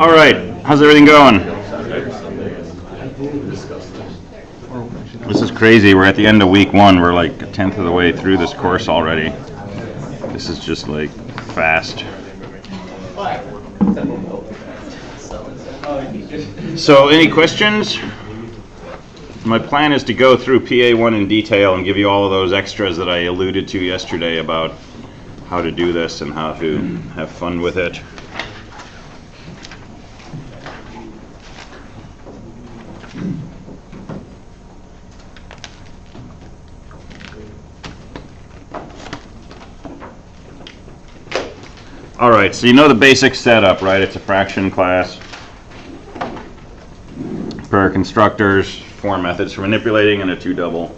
All right, how's everything going? This is crazy. We're at the end of week one. We're like a tenth of the way through this course already. This is just like fast. So, any questions? My plan is to go through PA1 in detail and give you all of those extras that I alluded to yesterday about how to do this and how to have fun with it. All right, so you know the basic setup, right? It's a fraction class. Per constructors, 4 methods for manipulating, and a 2-double.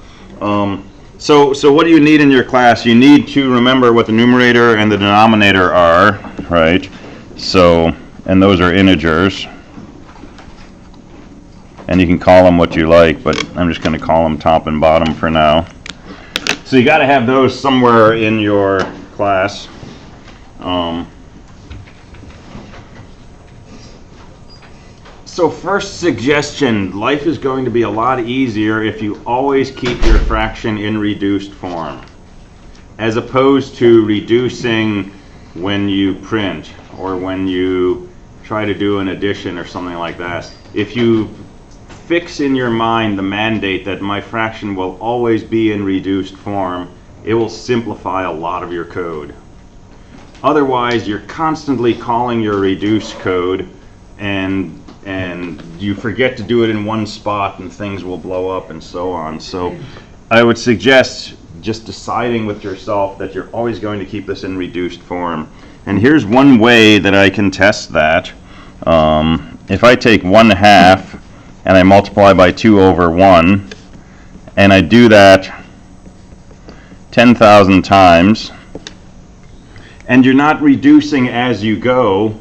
So what do you need in your class? You need to remember what the numerator and the denominator are, right? So, and those are integers. And you can call them what you like, but I'm just going to call them top and bottom for now. So you got to have those somewhere in your class. So first suggestion, life is going to be a lot easier if you always keep your fraction in reduced form, as opposed to reducing when you print or when you try to do an addition or something like that. If you fix in your mind the mandate that my fraction will always be in reduced form, it will simplify a lot of your code. Otherwise, you're constantly calling your reduce code and you forget to do it in one spot and things will blow up and so on. So I would suggest just deciding with yourself that you're always going to keep this in reduced form. And here's one way that I can test that. If I take 1/2 and I multiply by 2 over 1, and I do that 10,000 times, and you're not reducing as you go,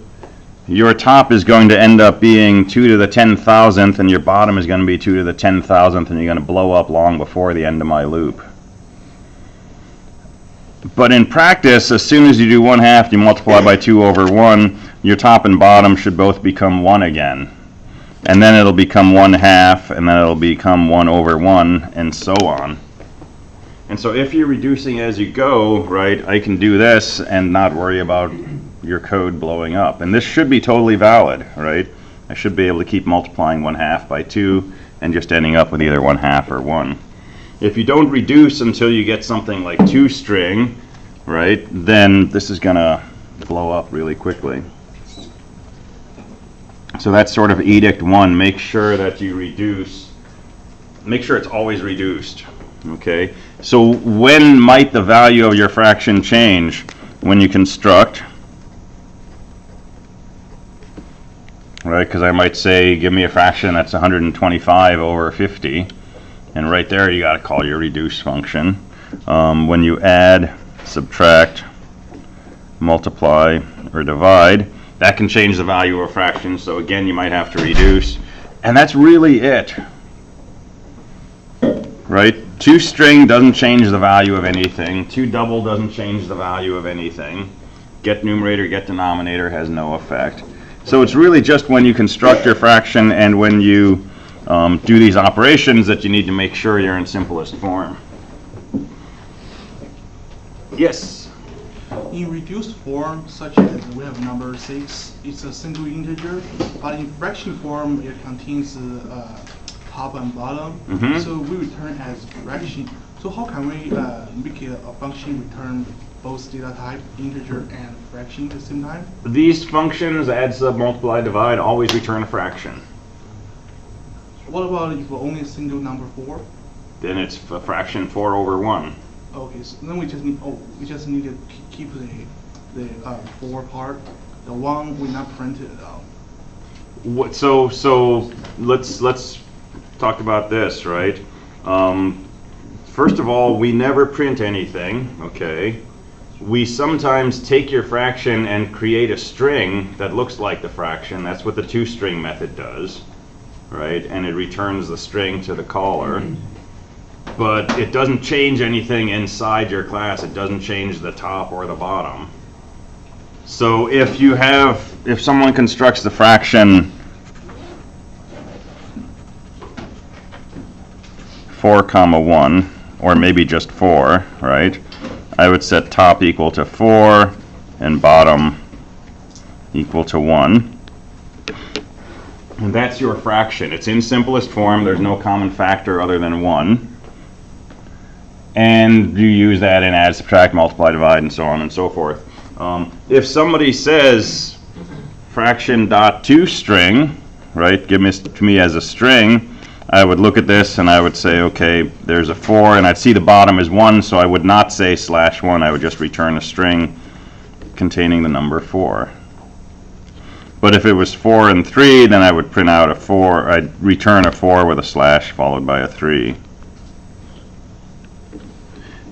your top is going to end up being 2 to the 10,000th, and your bottom is going to be 2 to the 10,000th, and you're going to blow up long before the end of my loop. But in practice, as soon as you do 1/2, you multiply by 2 over 1, your top and bottom should both become 1 again. And then it'll become 1/2, and then it'll become 1 over 1, and so on. And so if you're reducing as you go, right, I can do this and not worry about your code blowing up. And this should be totally valid, right? I should be able to keep multiplying 1/2 by 2 and just ending up with either 1/2 or 1. If you don't reduce until you get something like 2 string, right, then this is going to blow up really quickly. So that's sort of edict 1. Make sure that you reduce. Make sure it's always reduced. Okay? So when might the value of your fraction change? When you construct. Right, because I might say, give me a fraction that's 125 over 50, and right there you got to call your reduce function. When you add, subtract, multiply, or divide, that can change the value of a fraction, so again you might have to reduce, and that's really it. Right? 2 string doesn't change the value of anything. 2 double doesn't change the value of anything. Get numerator, get denominator has no effect. So it's really just when you construct your fraction and when you do these operations that you need to make sure you're in simplest form. Yes? In reduced form, such as we have number 6, it's a single integer, but in fraction form it contains top and bottom, so we return as fraction. So how can we make a function return both data type, integer and fraction at the same time? These functions, add, sub, multiply, divide, always return a fraction. What about if only a single number 4? Then it's a fraction 4 over 1. Okay, so then we just need to keep the 4 part. The 1 we not printed out. So let's talk about this, right? First of all, we never print anything, okay? We sometimes take your fraction and create a string that looks like the fraction. That's what the toString method does, right? And it returns the string to the caller. But it doesn't change anything inside your class. It doesn't change the top or the bottom. So if you have if someone constructs the fraction 4 comma 1, or maybe just 4, right? I would set top equal to 4 and bottom equal to 1. And that's your fraction. It's in simplest form. There's no common factor other than 1. And you use that in add, subtract, multiply, divide, and so on and so forth. If somebody says fraction dot toString, right, give this to me as a string, I would look at this and I would say, okay, there's a 4, and I'd see the bottom is 1, so I would not say /1. I would just return a string containing the number 4. But if it was 4 and 3, then I would print out a 4. I'd return a 4 with a slash followed by a 3.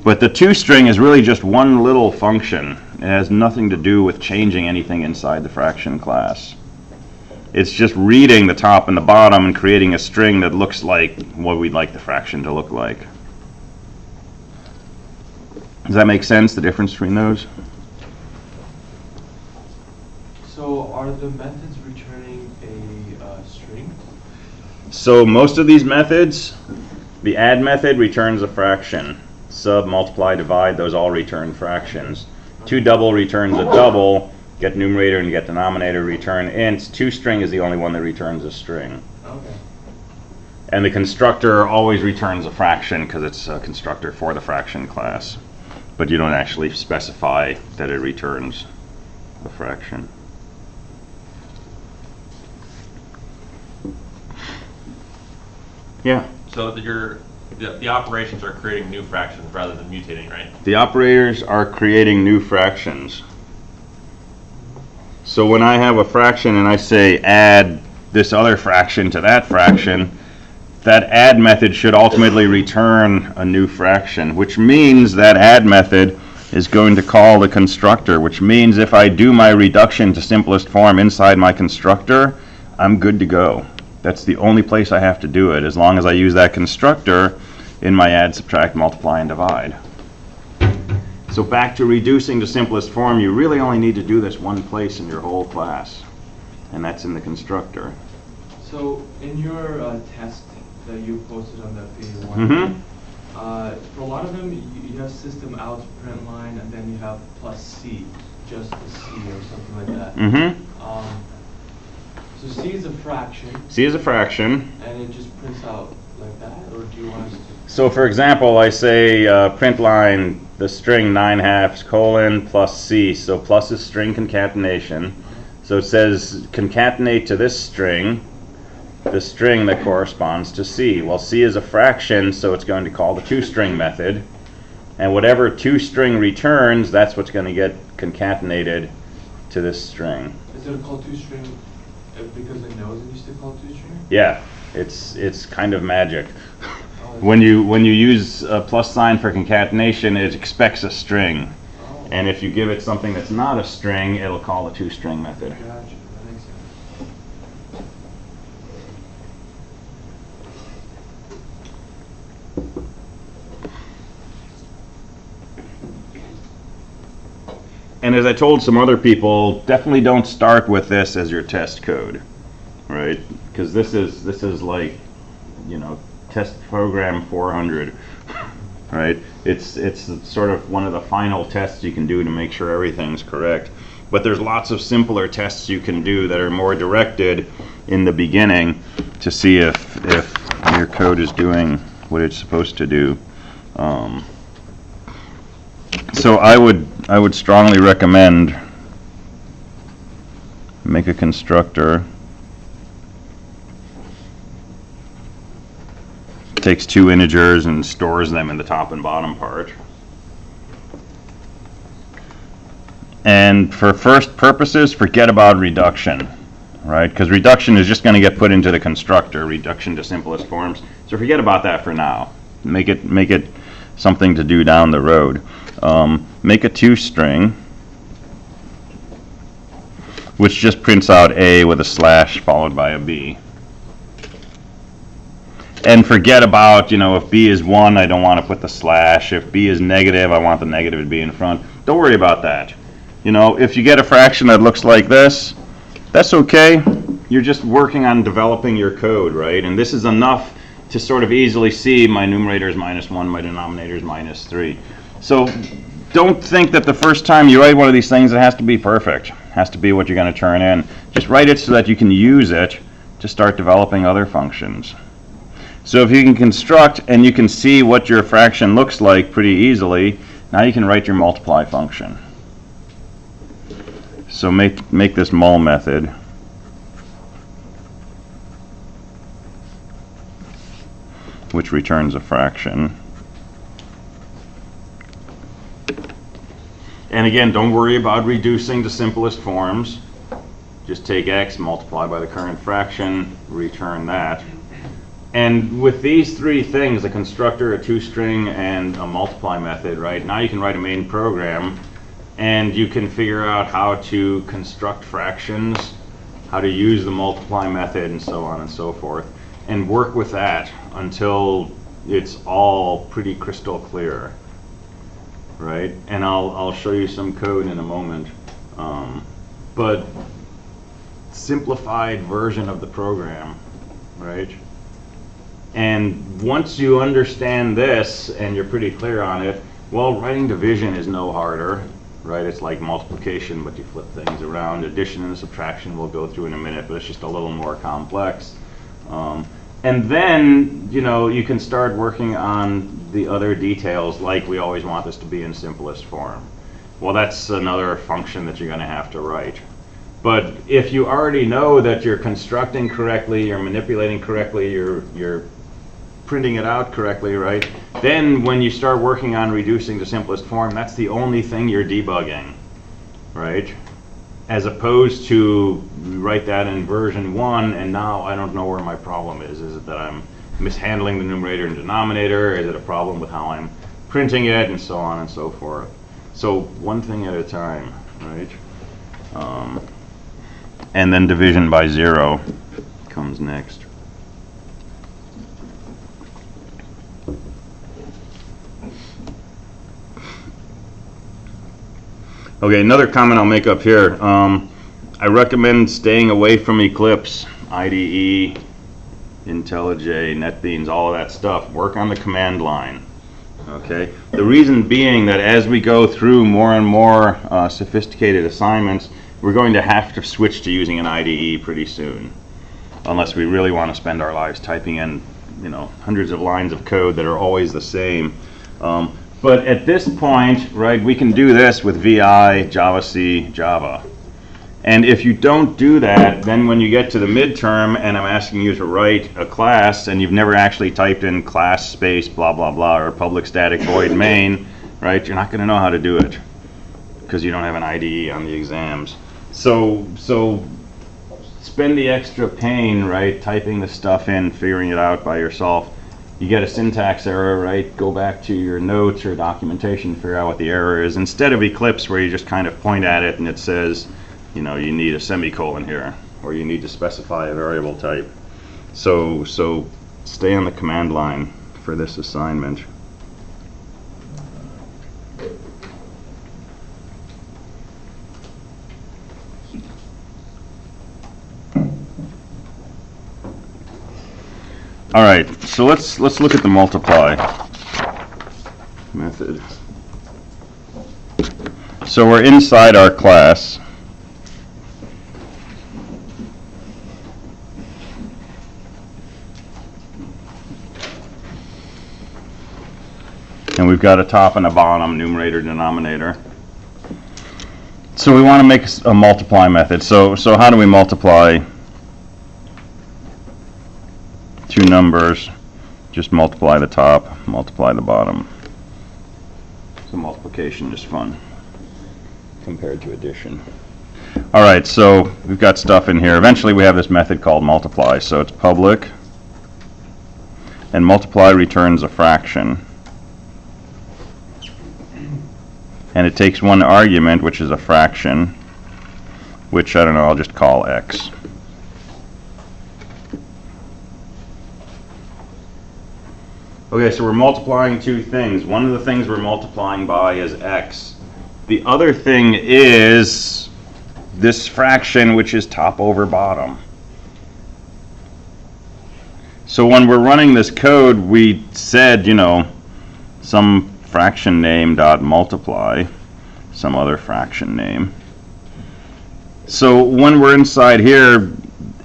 But the toString is really just one little function. It has nothing to do with changing anything inside the fraction class. It's just reading the top and the bottom and creating a string that looks like what we'd like the fraction to look like. Does that make sense, the difference between those? So are the methods returning a string? So most of these methods, the add method returns a fraction. Sub, multiply, divide, those all return fractions. ToDouble returns a double. Get numerator and get denominator return ints. ToString is the only one that returns a string. Okay. And the constructor always returns a fraction because it's a constructor for the fraction class. But you don't actually specify that it returns a fraction. Yeah. So the operations are creating new fractions rather than mutating, right? The operators are creating new fractions. So when I have a fraction and I say add this other fraction to that fraction, that add method should ultimately return a new fraction, which means that add method is going to call the constructor, which means if I do my reduction to simplest form inside my constructor, I'm good to go. That's the only place I have to do it, as long as I use that constructor in my add, subtract, multiply, and divide. So back to reducing to simplest form, you really only need to do this one place in your whole class, and that's in the constructor. So in your test that you posted on that page 1, for a lot of them you have system out print line, and then you have plus C, just the C or something like that. So C is a fraction. C is a fraction. And it just prints out like that, or do you want us to? So for example, I say print line the string 9/2 plus C. So plus is string concatenation. So it says concatenate to this string, the string that corresponds to C. Well, C is a fraction, so it's going to call the toString method. And whatever toString returns, that's what's going to get concatenated to this string. Is it called toString because it knows it used to call toString? Yeah, it's kind of magic. When you use a plus sign for concatenation, it expects a string. And if you give it something that's not a string, it'll call the toString method. Gotcha, that makes sense. And as I told some other people, definitely don't start with this as your test code, right? Because this is like, you know, test program 400, right? It's sort of one of the final tests you can do to make sure everything's correct. But there's lots of simpler tests you can do that are more directed in the beginning to see if your code is doing what it's supposed to do. So I would strongly recommend make a constructor. Takes two integers and stores them in the top and bottom part. And for first purposes, forget about reduction, right? Because reduction is just going to get put into the constructor, reduction to simplest forms. So forget about that for now. Make it something to do down the road. Make a toString, which just prints out A with a slash followed by a B. And forget about, you know, if B is 1, I don't want to put the slash. If B is negative, I want the negative to be in front. Don't worry about that. You know, if you get a fraction that looks like this, That's okay. You're just working on developing your code, right? And this is enough to sort of easily see my numerator is -1, my denominator is -3. So don't think that the first time you write one of these things, it has to be perfect. It has to be what you're going to turn in. Just write it so that you can use it to start developing other functions. So if you can construct and you can see what your fraction looks like pretty easily, now you can write your multiply function. So make this mul method. Which returns a fraction. And again, don't worry about reducing to simplest forms. Just take x, multiply by the current fraction, return that. And with these three things, a constructor, a toString, and a multiply method, right, now you can write a main program and you can figure out how to construct fractions, how to use the multiply method, and so on and so forth, and work with that until it's all pretty crystal clear, right? And I'll show you some code in a moment, but simplified version of the program, right? And once you understand this and you're pretty clear on it, well, writing division is no harder, right? It's like multiplication, but you flip things around. Addition and subtraction we'll go through in a minute, but it's just a little more complex. And then, you know, you can start working on the other details, like we always want this to be in simplest form. Well, that's another function that you're going to have to write. But if you already know that you're constructing correctly, you're manipulating correctly, you're printing it out correctly, right? Then when you start working on reducing to simplest form, that's the only thing you're debugging, right? As opposed to write that in version 1 and now I don't know where my problem is. Is it that I'm mishandling the numerator and denominator? Is it a problem with how I'm printing it, and so on and so forth? So one thing at a time, right? And then division by 0 comes next. Okay, another comment I'll make up here. I recommend staying away from Eclipse, IDE, IntelliJ, NetBeans, all of that stuff. Work on the command line. Okay. The reason being that as we go through more and more sophisticated assignments, we're going to have to switch to using an IDE pretty soon, unless we really want to spend our lives typing in, you know, hundreds of lines of code that are always the same. But at this point, right, we can do this with VI, Java-C, Java. And if you don't do that, then when you get to the midterm and I'm asking you to write a class and you've never actually typed in class space blah blah blah or public static void main, right, you're not going to know how to do it because you don't have an IDE on the exams. So spend the extra pain, right, typing the stuff in, figuring it out by yourself. You get a syntax error, right, go back to your notes or documentation, figure out what the error is, instead of Eclipse where you just kind of point at it and it says, you know, you need a semicolon here, or you need to specify a variable type. So stay on the command line for this assignment. All right, so let's look at the multiply method. So we're inside our class. And we've got a top and a bottom, numerator, denominator. So we want to make a multiply method. So how do we multiply two numbers? Just multiply the top, multiply the bottom. So multiplication is fun compared to addition. All right, so we've got stuff in here. Eventually we have this method called multiply. So it's public, and multiply returns a fraction. And it takes one argument, which is a fraction, which, I don't know, I'll just call x. Okay, so we're multiplying two things. One of the things we're multiplying by is x. The other thing is this fraction, which is top over bottom. So when we're running this code, we said, some fraction name dot multiply some other fraction name. So when we're inside here,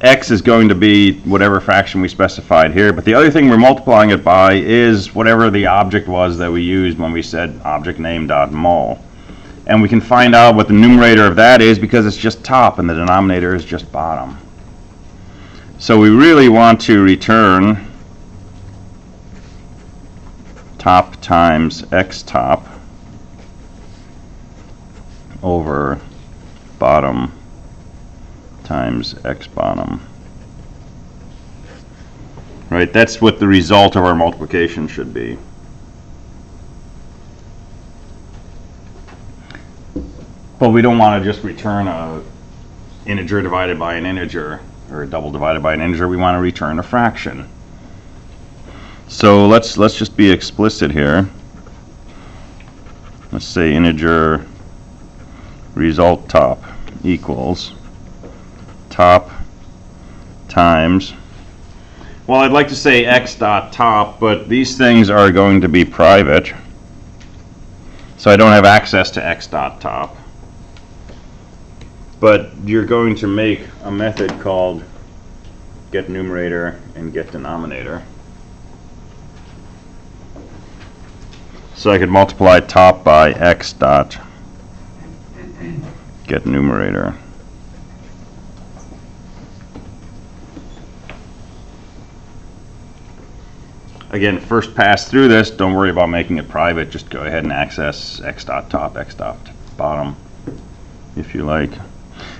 x is going to be whatever fraction we specified here, but the other thing we're multiplying it by is whatever the object was that we used when we said object name dot mul. And we can find out what the numerator of that is because it's just top and the denominator is just bottom. So we really want to return top times x top over bottom times x bottom. Right, that's what the result of our multiplication should be. But we don't want to just return a integer divided by an integer or a double divided by an integer. We want to return a fraction. So let's just be explicit here. Let's say integer result top equals top times, well, I'd like to say x dot top, but these things are going to be private, so I don't have access to x dot top. But you're going to make a method called get numerator and get denominator. So I could multiply top by x dot get numerator. Again, first pass through this, don't worry about making it private, just go ahead and access x dot top, x dot bottom, if you like.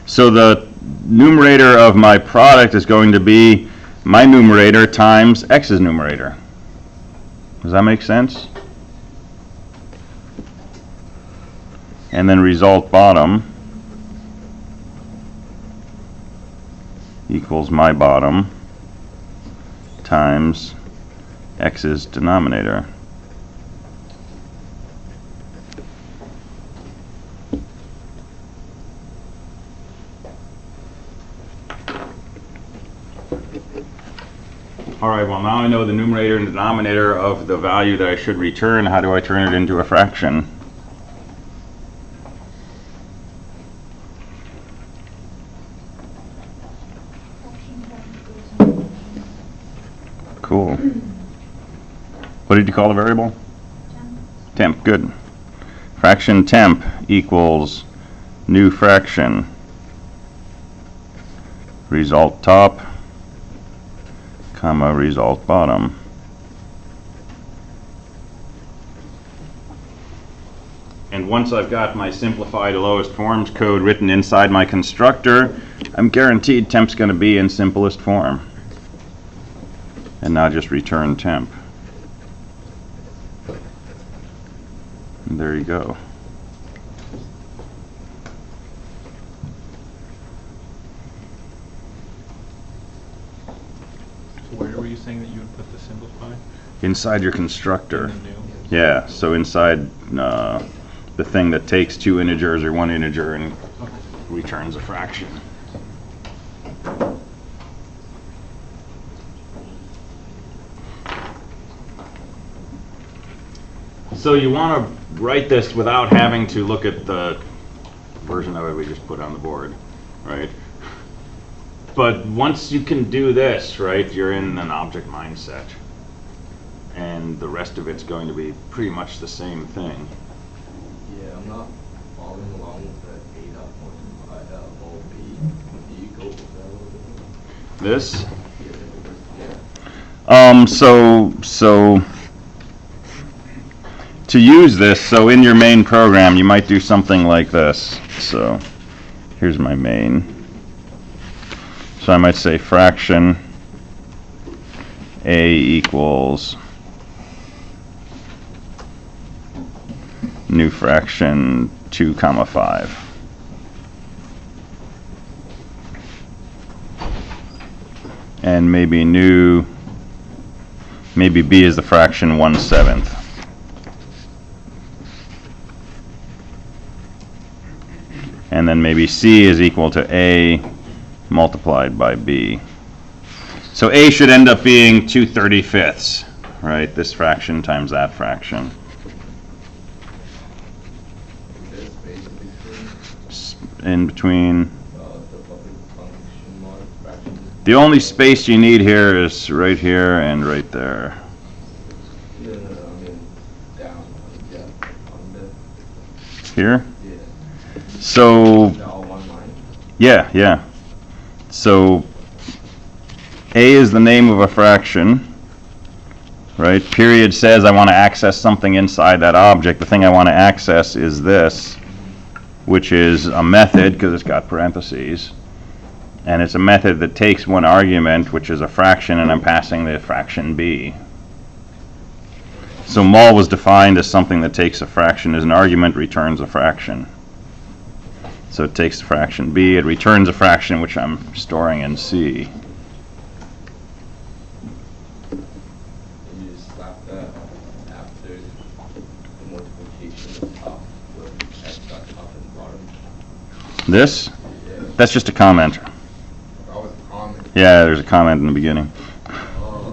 So the numerator of my product is going to be my numerator times x's numerator. Does that make sense? And then result bottom equals my bottom times x's denominator. All right, well, now I know the numerator and denominator of the value that I should return. How do I turn it into a fraction? Cool. What did you call the variable? Temp. Good. Fraction temp equals new fraction result top comma result bottom. And once I've got my simplified lowest forms code written inside my constructor, I'm guaranteed temp's going to be in simplest form. And now just return temp. And there you go. So where were you saying that you would put the simplify? Inside your constructor. In the new? Yeah, so inside the thing that takes two integers or one integer and returns a fraction. So you want to write this without having to look at the version of it we just put on the board, right? But once you can do this, right, you're in an object mindset. And the rest of it's going to be pretty much the same thing. Yeah, I'm not following along with the A dot multiply mul b. Do you go with that a little bit? This? Yeah. So to use this, so in your main program, you might do something like this. So here's my main. So I might say fraction A equals new fraction 2 comma 5. And maybe B is the fraction 1/7. and then maybe c is equal to a multiplied by b. So a should end up being 2/35, right? This fraction times that fraction. There's space between In between, the public function mod fraction. the only space you need here is right here and right there. No, I mean down. Yeah, on the Here? yeah. So, They're all one line. yeah. So, a is the name of a fraction, right? Period says I want to access something inside that object. The thing I want to access is this, which is a method because it's got parentheses. And it's a method that takes one argument, which is a fraction, and I'm passing the fraction b. So mul was defined as something that takes a fraction as an argument, returns a fraction. So it takes the fraction b, it returns a fraction which I'm storing in c. And you just slap that after the multiplication of top with x dot top and bottom. This? Yeah, That's just a comment. that was a comment. Yeah, there's a comment in the beginning. Oh,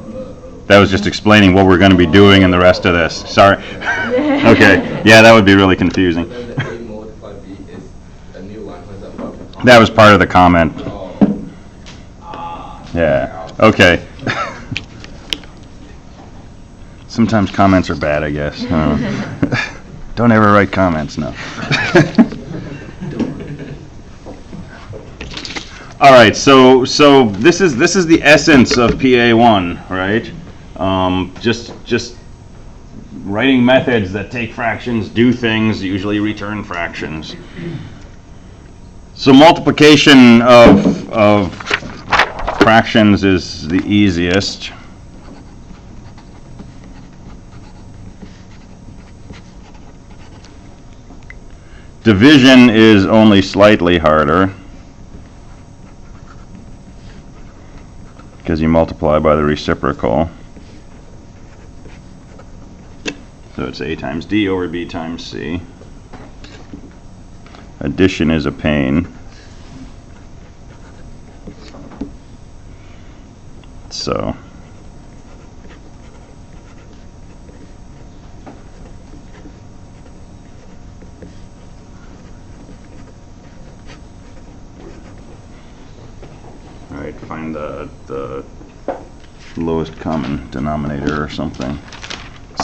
That was just explaining what we're going to be doing in the rest of this. Sorry. Okay. Yeah, that would be really confusing. then the a multiplied b is a new line. Was that part of the comment? That was part of the comment. Oh. Yeah. Okay. Sometimes comments are bad, I guess. I don't know. Don't ever write comments, no. All right, so this is the essence of PA1, right? Just writing methods that take fractions, do things, usually return fractions. So multiplication of fractions is the easiest. Division is only slightly harder, because you multiply by the reciprocal. So it's a times d over b times c. Addition is a pain. So all right, find the lowest common denominator or something.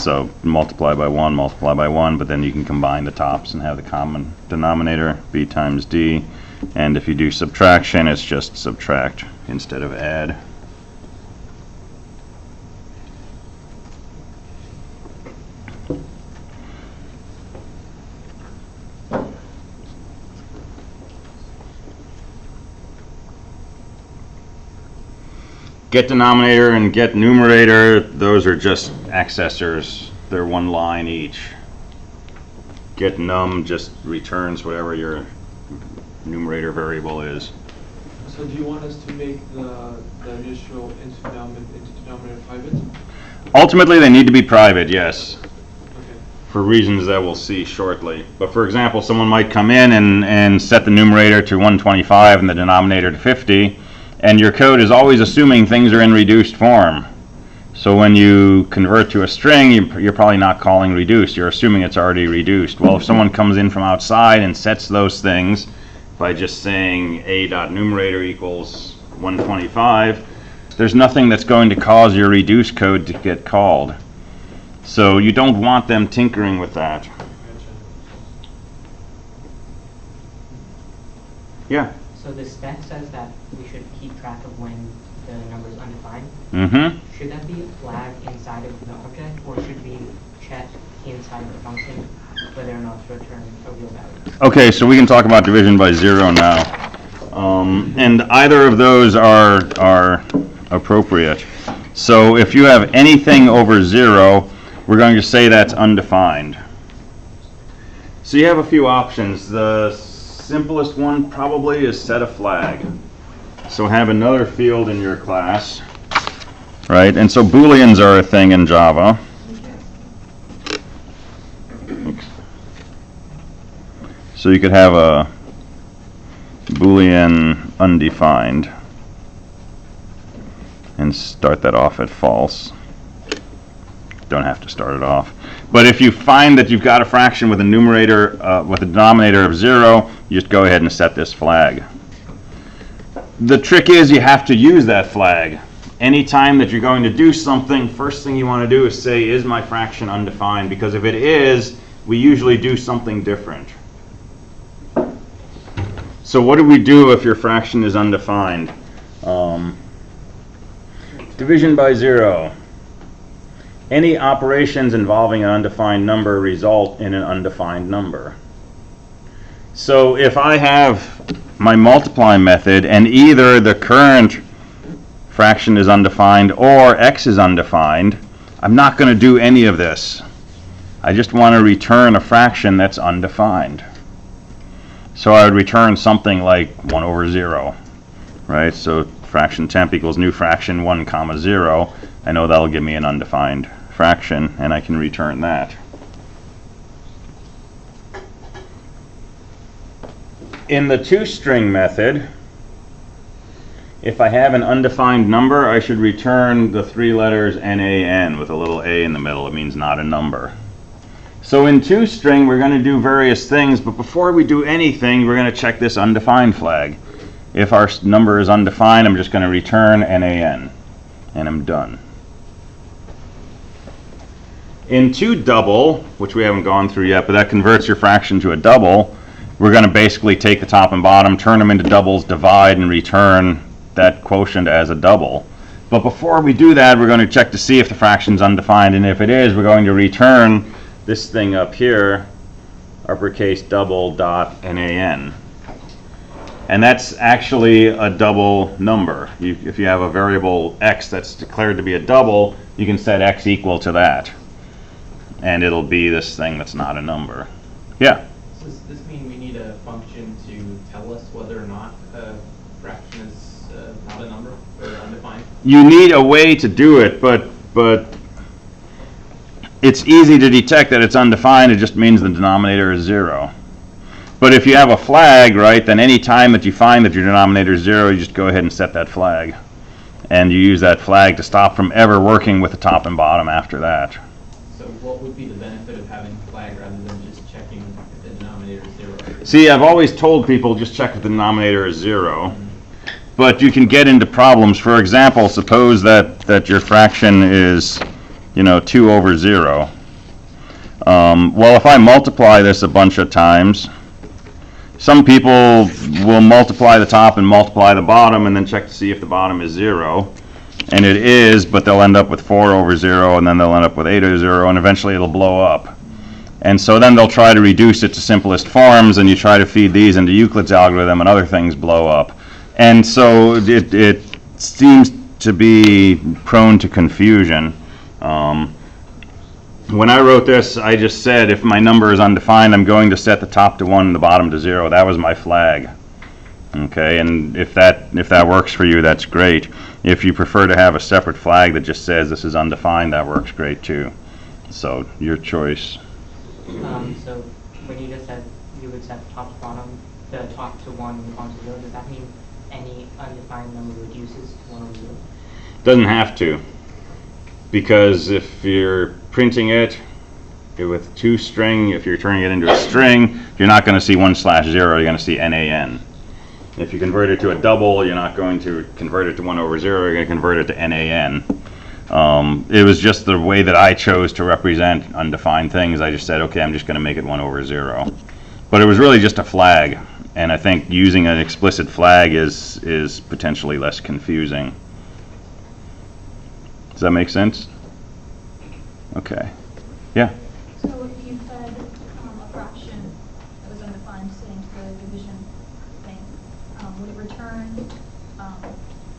So multiply by 1, but then you can combine the tops and have the common denominator, b times d. And if you do subtraction, it's just subtract instead of add. Get denominator and get numerator, those are just accessors. They're one line each. Get num just returns whatever your numerator variable is. So do you want us to make the initial into denominator private? Ultimately, they need to be private, yes, Okay. for reasons that we'll see shortly. But for example, someone might come in and set the numerator to 125 and the denominator to 50, and your code is always assuming things are in reduced form. So when you convert to a string, you're probably not calling reduced. You're assuming it's already reduced. Well, if someone comes in from outside and sets those things by just saying a.numerator equals 125, there's nothing that's going to cause your reduced code to get called. So you don't want them tinkering with that. Gotcha. Yeah. So the spec says that we should keep track of when the number is undefined. Mm-hmm. Should that be a flag inside of the object, or should we check inside the function whether or not to return a real value? Okay, so we can talk about division by zero now. And either of those are appropriate. So if you have anything over 0, we're going to say that's undefined. So you have a few options. The simplest one probably is set a flag. So have another field in your class, right? And so Booleans are a thing in Java. So you could have a Boolean undefined and start that off at false. Don't have to start it off. But if you find that you've got a fraction with a numerator, with a denominator of 0, you just go ahead and set this flag. The trick is you have to use that flag. Anytime that you're going to do something, first thing you want to do is say, is my fraction undefined? Because if it is, we usually do something different. So what do we do if your fraction is undefined? Division by 0. Any operations involving an undefined number result in an undefined number. So if I have my multiply method and either the current fraction is undefined or x is undefined, I'm not going to do any of this. I just want to return a fraction that's undefined. So I would return something like 1 over 0, right? So fraction temp equals new fraction 1 comma 0. I know that'll give me an undefined fraction, and I can return that. In the toString method, if I have an undefined number, I should return the 3 letters NaN with a little a in the middle. It means not a number. So in toString, we're going to do various things, but before we do anything, we're going to check this undefined flag. If our number is undefined, I'm just going to return NaN, and I'm done. In toDouble, which we haven't gone through yet, but that converts your fraction to a double, we're going to basically take the top and bottom, turn them into doubles, divide, and return that quotient as a double. But before we do that, we're going to check to see if the fraction is undefined, and if it is, we're going to return this thing up here, uppercase double dot NaN. And that's actually a double number. If you have a variable x that's declared to be a double, you can set x equal to that. And it'll be this thing that's not a number. Yeah? So does this mean we need a function to tell us whether or not a fraction is not a number or undefined? You need a way to do it, but it's easy to detect that it's undefined. It just means the denominator is 0. But if you have a flag, right, then any time that you find that your denominator is 0, you just go ahead and set that flag. And you use that flag to stop from ever working with the top and bottom after that. So what would be the benefit of having a flag rather than just checking if the denominator is 0? See, I've always told people just check if the denominator is 0. But you can get into problems. For example, suppose that your fraction is, 2 over 0. Well, if I multiply this a bunch of times, some people will multiply the top and multiply the bottom and then check to see if the bottom is 0. And it is, but they'll end up with 4 over 0, and then they'll end up with 8 over 0, and eventually it'll blow up. And so then they'll try to reduce it to simplest forms, and you try to feed these into Euclid's algorithm, and other things blow up. And so it seems to be prone to confusion. When I wrote this, I just said if my number is undefined, I'm going to set the top to 1 and the bottom to 0. That was my flag. Okay, and if that works for you, that's great. If you prefer to have a separate flag that just says this is undefined, that works great too. So your choice. So when you just said you would set the top to bottom, the top to 1 and the bottom to 0, does that mean any undefined number reduces to 1 over 0? Doesn't have to, because if you're printing it with toString, if you're turning it into a string, you're not going to see 1/0. You're going to see NaN. If you convert it to a double, you're not going to convert it to 1 over 0. You're going to convert it to NaN. It was just the way that I chose to represent undefined things. I just said, okay, I'm just going to make it 1 over 0. But it was really just a flag, and I think using an explicit flag is potentially less confusing. Does that make sense? Okay. Yeah? So if you fed a fraction that was undefined, say, into the division thing, would it return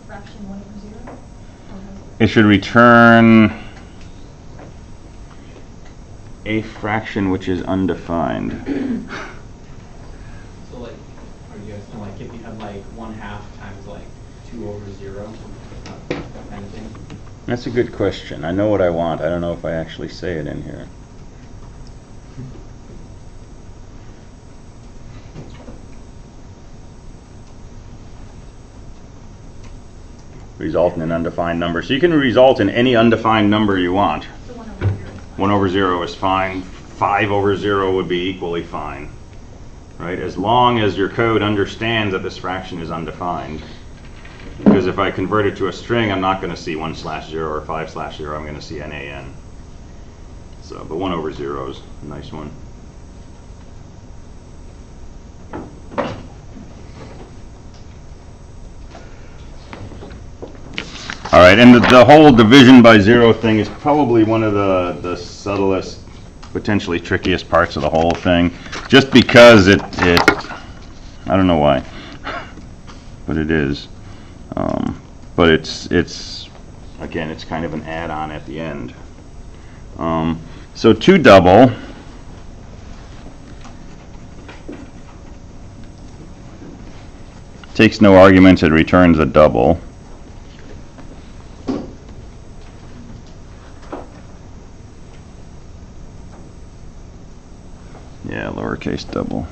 fraction 1 over 0? Or It should return a fraction which is undefined. So like, are you guys saying like if you have like 1/2 times like 2 over 0, that kind of thing? That's a good question. I know what I want. I don't know if I actually say it in here. Result in an undefined number. So you can result in any undefined number you want. So 1 over 0 is fine. 1 over 0 is fine. 5 over 0 would be equally fine. Right? As long as your code understands that this fraction is undefined. Because if I convert it to a string, I'm not going to see 1/0 or 5/0. I'm going to see NaN. So, but 1 over 0 is a nice one. All right, and the whole division by 0 thing is probably one of the subtlest, potentially trickiest parts of the whole thing, just because it I don't know why, but it is. But it's again, it's kind of an add-on at the end. So 2 double takes no arguments, it returns a double. Yeah, lowercase double.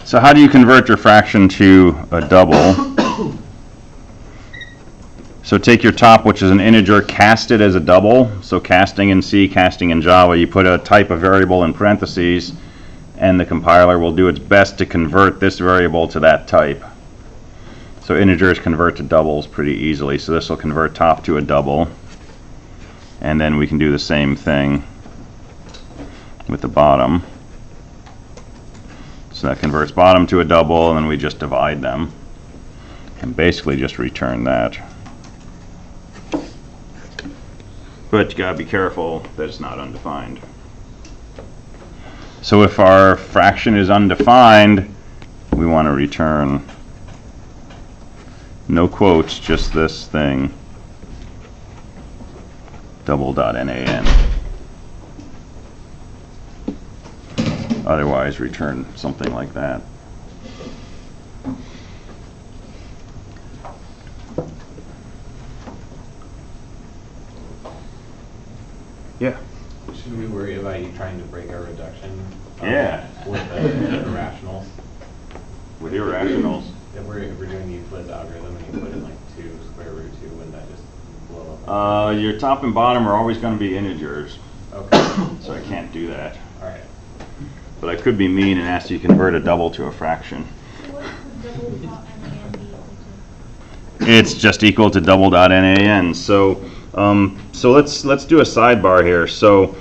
So how do you convert your fraction to a double? So take your top, which is an integer, cast it as a double. So casting in C, casting in Java, you put a type of variable in parentheses, and the compiler will do its best to convert this variable to that type. So integers convert to doubles pretty easily. So this will convert top to a double. And then we can do the same thing with the bottom. So that converts bottom to a double, and then we just divide them. And basically just return that. But you gotta be careful that it's not undefined. So if our fraction is undefined, we want to return no quotes, just this thing, double.nan. Otherwise, return something like that. Yeah. Should we worry about you trying to break our reduction? Yeah. With the irrationals? With irrationals. If we're doing the Euclid's algorithm and you put in like 2 square root 2, wouldn't that just blow up? Your top and bottom are always going to be integers. Okay. So I can't do that. All right. But I could be mean and ask you to convert a double to a fraction. So what would double.nan be equal to? It's just equal to double.nan. So let's do a sidebar here. So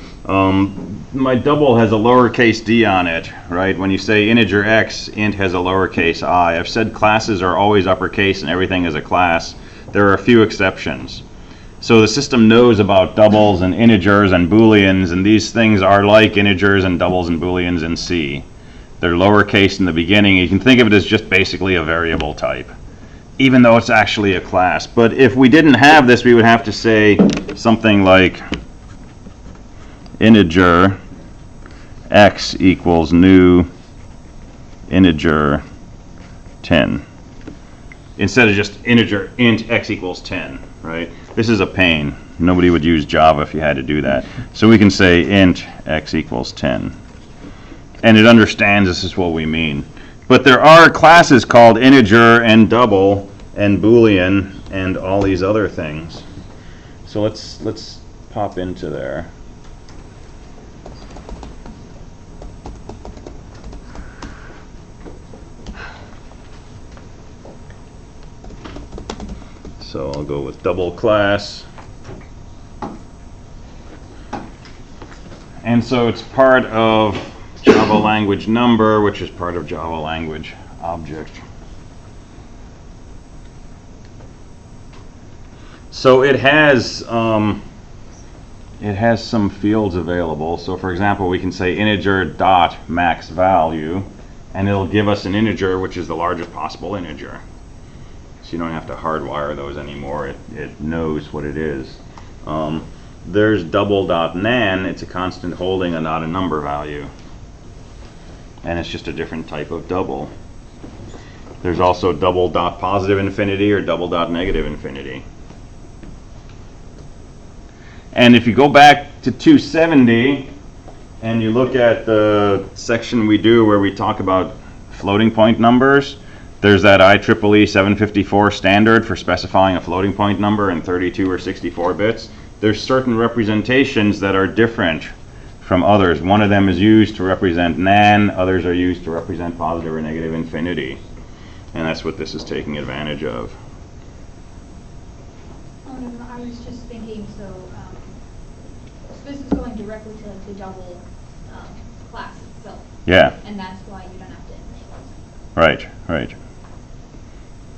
my double has a lowercase d on it, right? When you say integer x, int has a lowercase I. I've said classes are always uppercase and everything is a class. There are a few exceptions. So the system knows about doubles and integers and booleans, and these things are like integers and doubles and booleans in C. They're lowercase in the beginning. You can think of it as just basically a variable type, even though it's actually a class. But if we didn't have this, we would have to say something like integer x equals new integer 10. Instead of just integer int x equals 10, right? This is a pain. Nobody would use Java if you had to do that. So we can say int x equals 10. And it understands this is what we mean. But there are classes called integer and double and boolean and all these other things. So let's pop into there. So I'll go with double class. And so it's part of Java language number, which is part of Java language object. So it has some fields available. So for example, we can say integer dot max value, and it'll give us an integer, which is the largest possible integer. So you don't have to hardwire those anymore. It knows what it is. There's double.nan. It's a constant holding and not a number value. And it's just a different type of double. There's also double.positive infinity or double.negative infinity. And if you go back to 270, and you look at the section we do where we talk about floating point numbers, there's that IEEE 754 standard for specifying a floating point number in 32 or 64 bits. There's certain representations that are different from others. One of them is used to represent nan, others are used to represent positive or negative infinity. And that's what this is taking advantage of. I was just thinking, so this is going directly to double class itself. Yeah. And that's why you don't have to initialize. Right, right.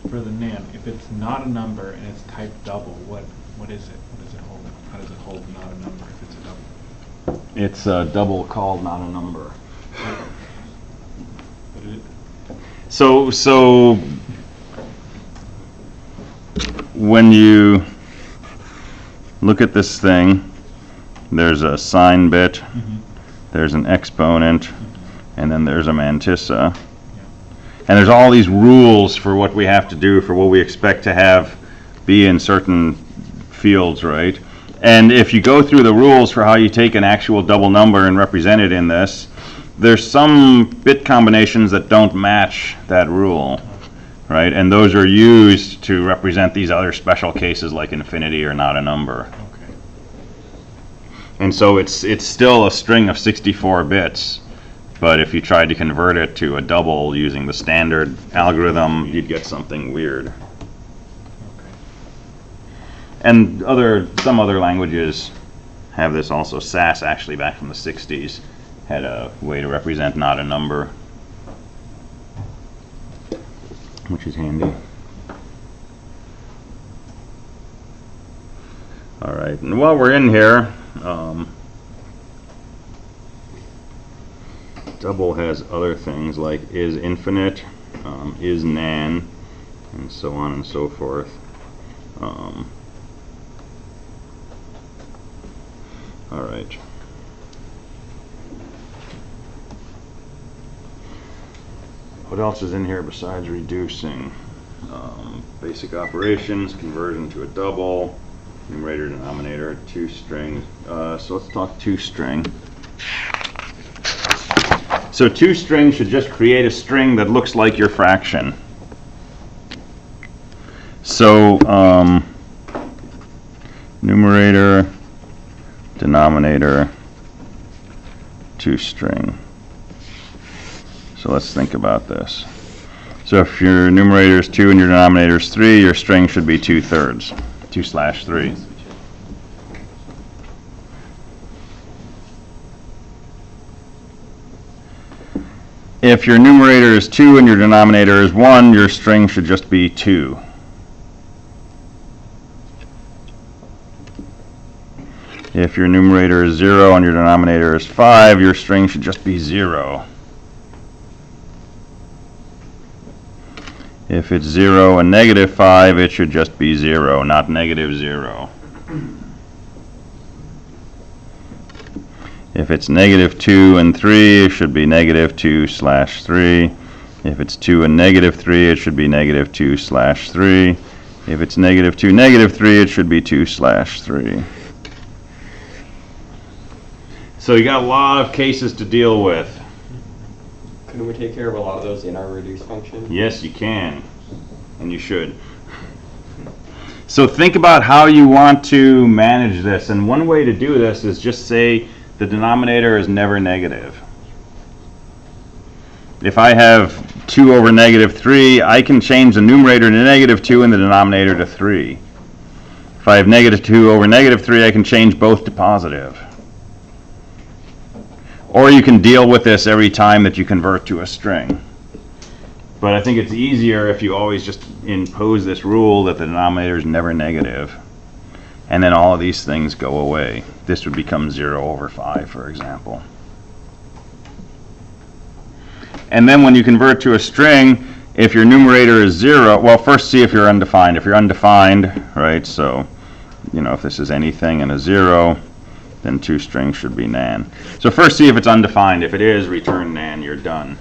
For the NAN, if it's not a number and it's typed double, what is it? What does it hold? How does it hold not a number if it's a double? It's a double called not a number. What is it? So when you look at this thing, there's a sign bit, there's an exponent, and then there's a mantissa. And there's all these rules for what we have to do, for what we expect to have be in certain fields, right? And if you go through the rules for how you take an actual double number and represent it in this, there's some bit combinations that don't match that rule, right? And those are used to represent these other special cases like infinity or not a number. Okay. And so it's still a string of 64 bits, but if you tried to convert it to a double using the standard algorithm, you'd get something weird. Okay. And some other languages have this also. SAS, actually, back from the 60s, had a way to represent not a number, which is handy. All right, and while we're in here, double has other things like is infinite, is nan, and so on and so forth. All right. What else is in here besides reducing? Basic operations, conversion to a double, numerator, denominator, two string. So let's talk two string. So two string should just create a string that looks like your fraction. So numerator, denominator, two string. So let's think about this. So if your numerator is 2 and your denominator is 3, your string should be 2/3, 2/3. If your numerator is 2 and your denominator is 1, your string should just be 2. If your numerator is 0 and your denominator is 5, your string should just be 0. If it's 0 and -5, it should just be 0, not -0. If it's -2 and 3, it should be -2/3. If it's 2 and -3, it should be -2/3. If it's -2, -3, it should be 2/3. So you got a lot of cases to deal with. Couldn't we take care of a lot of those in our reduce function? Yes, you can, and you should. So think about how you want to manage this, and one way to do this is just say the denominator is never negative. If I have 2 over -3, I can change the numerator to -2 and the denominator to 3. If I have -2 over -3, I can change both to positive. Or you can deal with this every time that you convert to a string. But I think it's easier if you always just impose this rule that the denominator is never negative. And then all of these things go away. This would become 0 over 5, for example. And then when you convert to a string, if your numerator is 0, well, first see if you're undefined. If you're undefined, right, so, if this is anything and a 0, then two strings should be nan. So first see if it's undefined. If it is, return nan, you're done.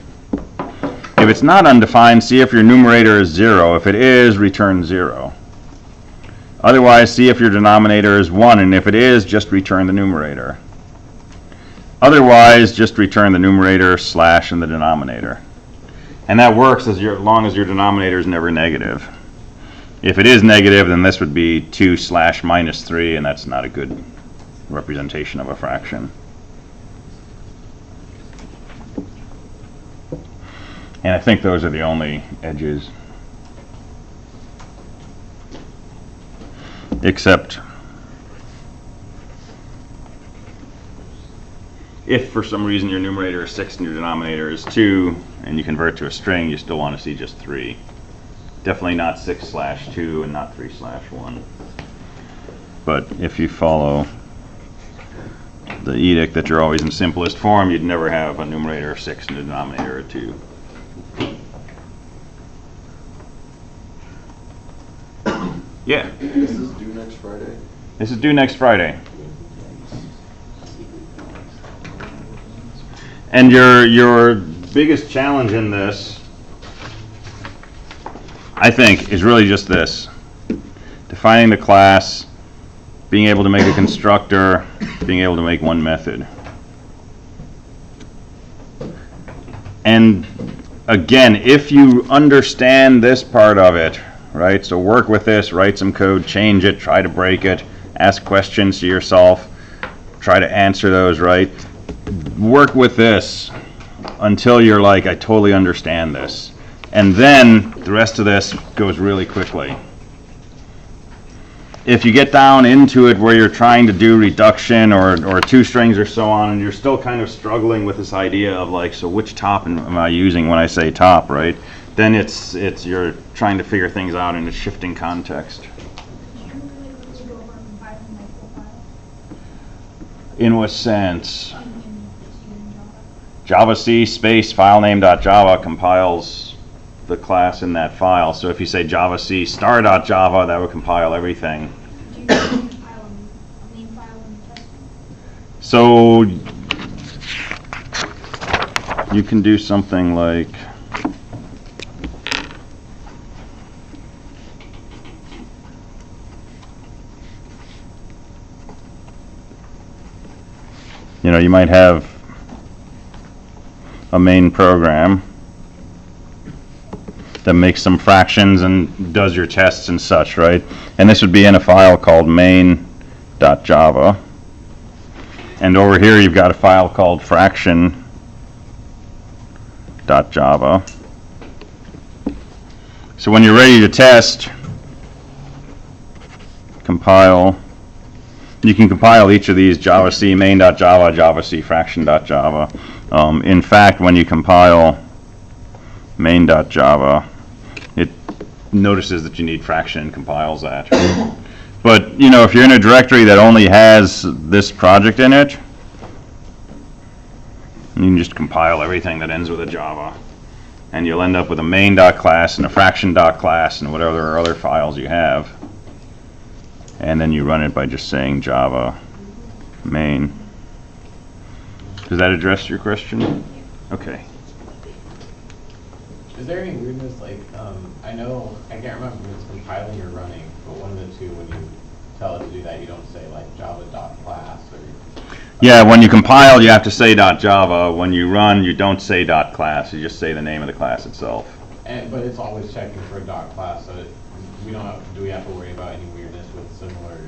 If it's not undefined, see if your numerator is 0. If it is, return 0. Otherwise, see if your denominator is 1, and if it is, just return the numerator. Otherwise, just return the numerator, slash, and the denominator. And that works as long as your denominator is never negative. If it is negative, then this would be 2 slash minus 3, and that's not a good representation of a fraction. And I think those are the only edges. Except if for some reason your numerator is 6 and your denominator is 2, and you convert to a string, you still want to see just 3. Definitely not 6 slash 2 and not 3 slash 1. But if you follow the edict that you're always in simplest form, you'd never have a numerator of 6 and a denominator of 2. Yeah? This is due next Friday. This is due next Friday. And your biggest challenge in this, I think, is really just this. Defining the class, being able to make a constructor, being able to make one method. And again, if you understand this part of it, right, so work with this, write some code, change it, try to break it, ask questions to yourself, try to answer those, right? Work with this until you're like, I totally understand this. And then the rest of this goes really quickly. If you get down into it where you're trying to do reduction or two strings or so on, and you're still kind of struggling with this idea of like, so which top am I using when I say top, right? Then it's you're trying to figure things out in a shifting context. In what sense? Java C space filename.java compiles the class in that file. So if you say Java C star.java, that would compile everything. So you can do something like you might have a main program that makes some fractions and does your tests and such, right? And this would be in a file called main.java. And over here you've got a file called fraction.java. So when you're ready to test, compile. You can compile each of these Java C main.java, Java C fraction.java. In fact, when you compile main.java, it notices that you need fraction and compiles that. But if you're in a directory that only has this project in it, you can just compile everything that ends with a Java. And you'll end up with a main.class and a fraction.class and whatever other files you have. And then you run it by just saying Java main. Does that address your question? Okay. Is there any weirdness, like, I can't remember if it's compiling or running, but one of the two, when you tell it to do that, you don't say, like, java.class or... Yeah, when you compile, you have to say .java. When you run, you don't say .class. You just say the name of the class itself. But it's always checking for a .class, so do we have to worry about any weirdness with similar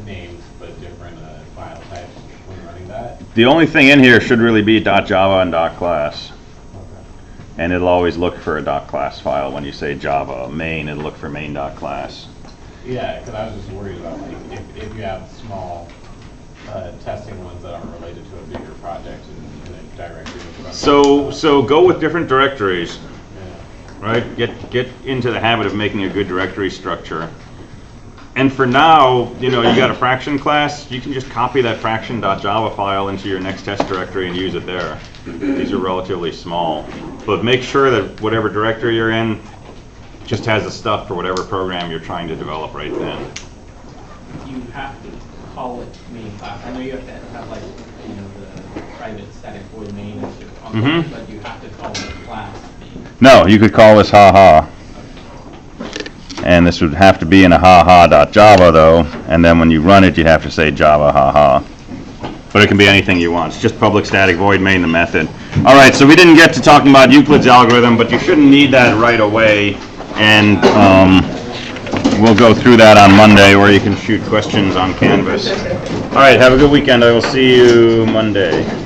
names but different file types when running that? The only thing in here should really be .java and .class. Okay. And it'll always look for a .class file. When you say Java main, it'll look for main.class. Yeah, because I was just worried about, like, if you have small testing ones that aren't related to a bigger project in a directory. So go with different directories. Yeah. Right? Get into the habit of making a good directory structure. And for now, you got a fraction class, you can just copy that fraction.java file into your next test directory and use it there. These are relatively small. But make sure that whatever directory you're in just has the stuff for whatever program you're trying to develop right then. You have to call it main class. I know you have to have like, the private static void main as your function, but you have to call the class main. No, you could call this haha. And this would have to be in a haha.java though, and then when you run it, you have to say Java haha. But it can be anything you want. It's just public static void main, the method. All right, so we didn't get to talking about Euclid's algorithm, but you shouldn't need that right away. And we'll go through that on Monday, or you can shoot questions on Canvas. All right, have a good weekend. I will see you Monday.